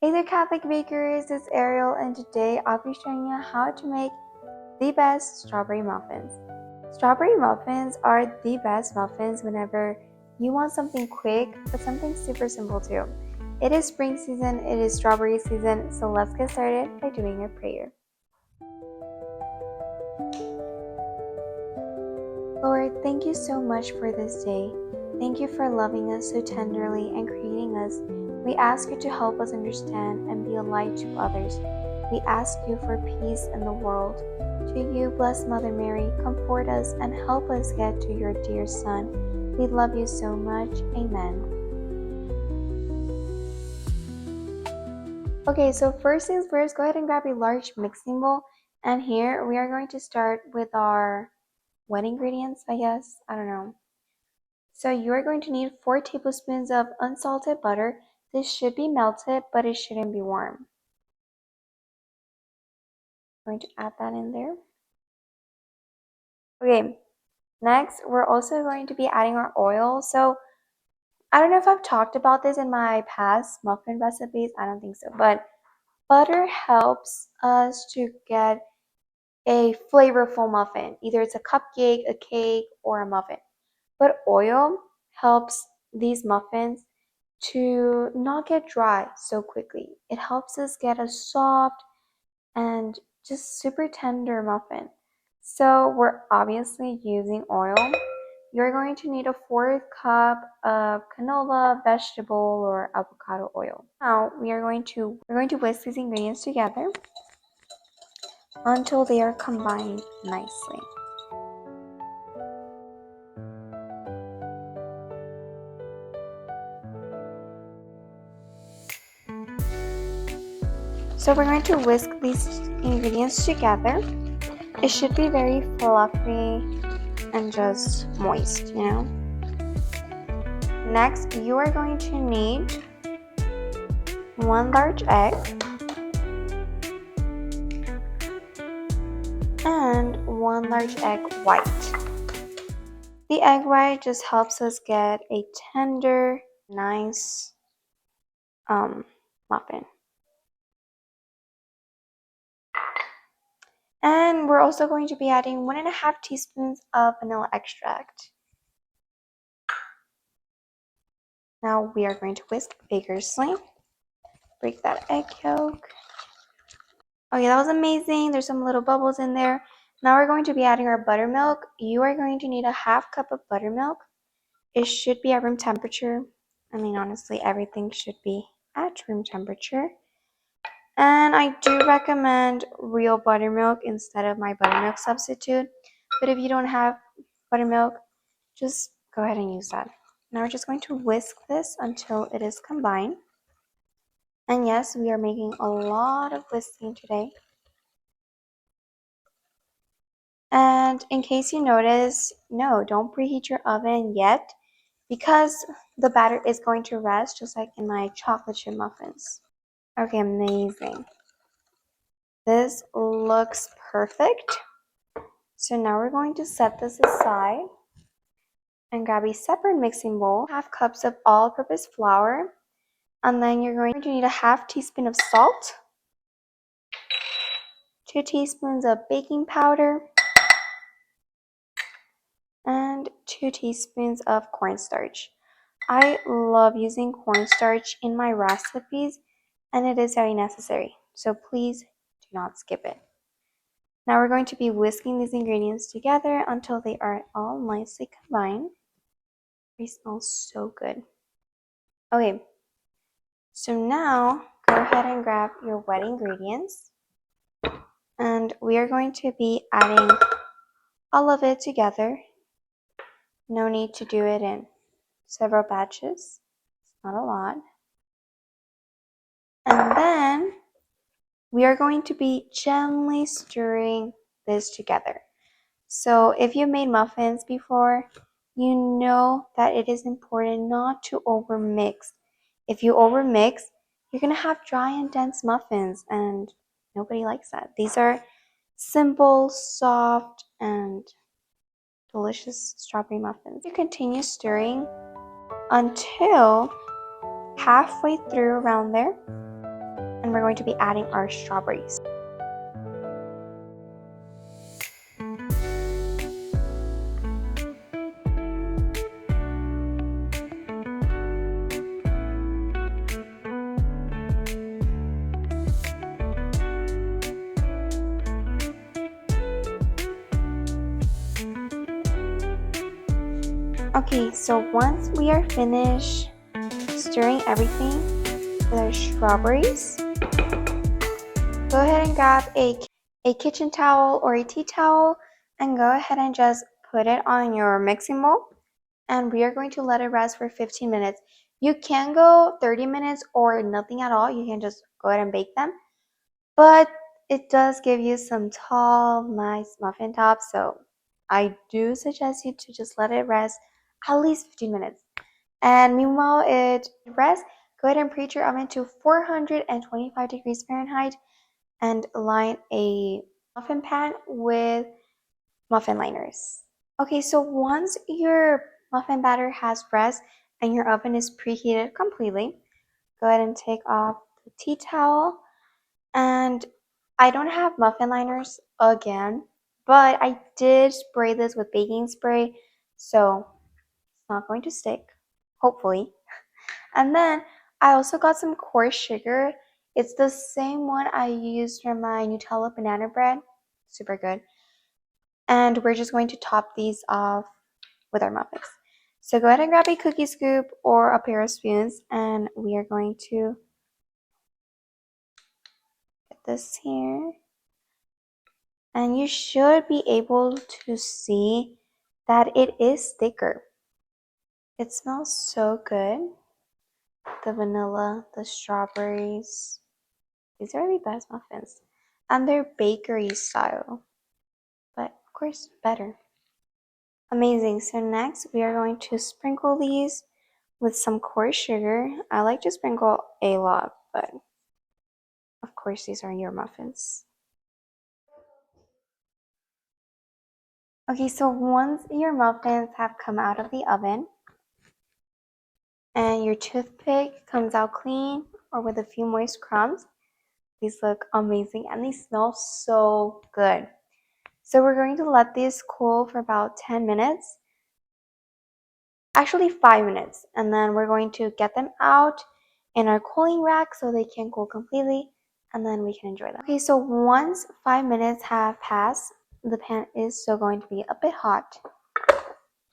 Hey there Catholic bakers, it's Ariel and today I'll be showing you how to make the best strawberry muffins. Strawberry muffins are the best muffins whenever you want something quick but something super simple too. It is spring season, it is strawberry season, so let's get started by doing a prayer. Lord, thank you so much for this day. Thank you for loving us so tenderly and creating us. We ask you to help us understand and be a light to others. We ask you for peace in the world. To you, blessed Mother Mary, comfort us and help us get to your dear Son. We love you so much. Amen. Okay, so first things first, go ahead and grab a large mixing bowl. And here we are going to start with our wet ingredients, I guess. I don't know. So you are going to need 4 tablespoons of unsalted butter. This should be melted, but it shouldn't be warm. I'm going to add that in there. Okay, next we're also going to be adding our oil. So I don't know if I've talked about this in my past muffin recipes. I don't think so, but butter helps us to get a flavorful muffin. Either it's a cupcake, a cake, or a muffin. But oil helps these muffins to not get dry so quickly. It helps us get a soft and just super tender muffin. So we're obviously using oil. You're going to need a 4th cup of canola, vegetable, or avocado oil. Now we're going to whisk these ingredients together until they are combined nicely. So we're going to whisk these ingredients together. It should be very fluffy and just moist, you know. Next, you are going to need 1 large egg and 1 large egg white. The egg white just helps us get a tender, nice muffin. And we're also going to be adding 1.5 teaspoons of vanilla extract. Now we are going to whisk vigorously. Break that egg yolk. Okay, that was amazing. There's some little bubbles in there. Now we're going to be adding our buttermilk. You are going to need a 1/2 cup of buttermilk. It should be at room temperature. I mean, honestly, everything should be at room temperature. And I do recommend real buttermilk instead of my buttermilk substitute. But if you don't have buttermilk, just go ahead and use that. Now we're just going to whisk this until it is combined. And yes, we are making a lot of whisking today. And in case you notice, no, don't preheat your oven yet because the batter is going to rest just like in my chocolate chip muffins. Okay, amazing. This looks perfect. So now we're going to set this aside and grab a separate mixing bowl, 1/2 cups of all-purpose flour, and then you're going to need a 1/2 teaspoon of salt, 2 teaspoons of baking powder, and 2 teaspoons of cornstarch. I love using cornstarch in my recipes and it is very necessary, so please do not skip it. Now we're going to be whisking these ingredients together until they are all nicely combined. They smell so good. Okay, so now go ahead and grab your wet ingredients and we are going to be adding all of it together. No need to do it in several batches. It's not a lot. And then we are going to be gently stirring this together. So if you made muffins before, you know that it is important not to overmix. If you overmix, you're going to have dry and dense muffins and nobody likes that. These are simple, soft, and delicious strawberry muffins. You continue stirring until halfway through around there. we're going to be adding our strawberries. Okay, so once we are finished stirring everything with our strawberries, go ahead and grab a kitchen towel or a tea towel and go ahead and just put it on your mixing bowl. And we are going to let it rest for 15 minutes. You can go 30 minutes or nothing at all. You can just go ahead and bake them. But it does give you some tall, nice muffin tops. So I do suggest you to just let it rest at least 15 minutes. And meanwhile it rests, go ahead and preheat your oven to 425 degrees Fahrenheit and line a muffin pan with muffin liners. Okay, so once your muffin batter has rest and your oven is preheated completely, go ahead and take off the tea towel. And I don't have muffin liners again, but I did spray this with baking spray, so it's not going to stick, hopefully. And then I also got some coarse sugar. It's the same one I used for my Nutella banana bread. Super good. And we're just going to top these off with our muffins. So go ahead and grab a cookie scoop or a pair of spoons, and we are going to get this here. And you should be able to see that it is thicker. It smells so good. The vanilla, the strawberries. These are the best muffins. And they're bakery style, but of course better. Amazing. So next we are going to sprinkle these with some coarse sugar. I like to sprinkle a lot, but of course these are your muffins. Okay, so once your muffins have come out of the oven and your toothpick comes out clean or with a few moist crumbs, these look amazing and they smell so good. So we're going to let these cool for about 10 minutes. Actually 5 minutes, and then we're going to get them out in our cooling rack so they can cool completely, and then we can enjoy them. Okay, so once 5 minutes have passed, the pan is still going to be a bit hot.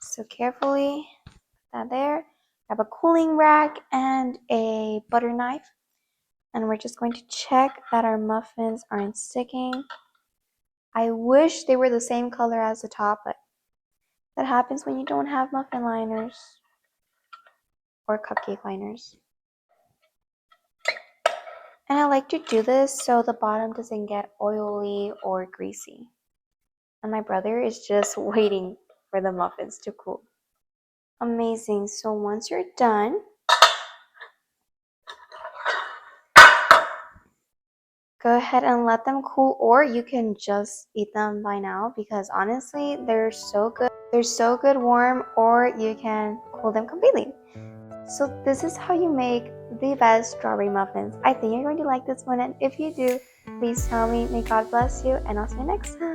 So carefully put that there. Grab a cooling rack and a butter knife, and we're just going to check that our muffins aren't sticking. I wish they were the same color as the top, but that happens when you don't have muffin liners or cupcake liners. And I like to do this so the bottom doesn't get oily or greasy. And my brother is just waiting for the muffins to cool. Amazing. So once you're done, go ahead and let them cool, or you can just eat them by now because honestly, they're so good. They're so good warm, or you can cool them completely. So this is how you make the best strawberry muffins. I think you're going to like this one, and if you do, please tell me. May God bless you, and I'll see you next time.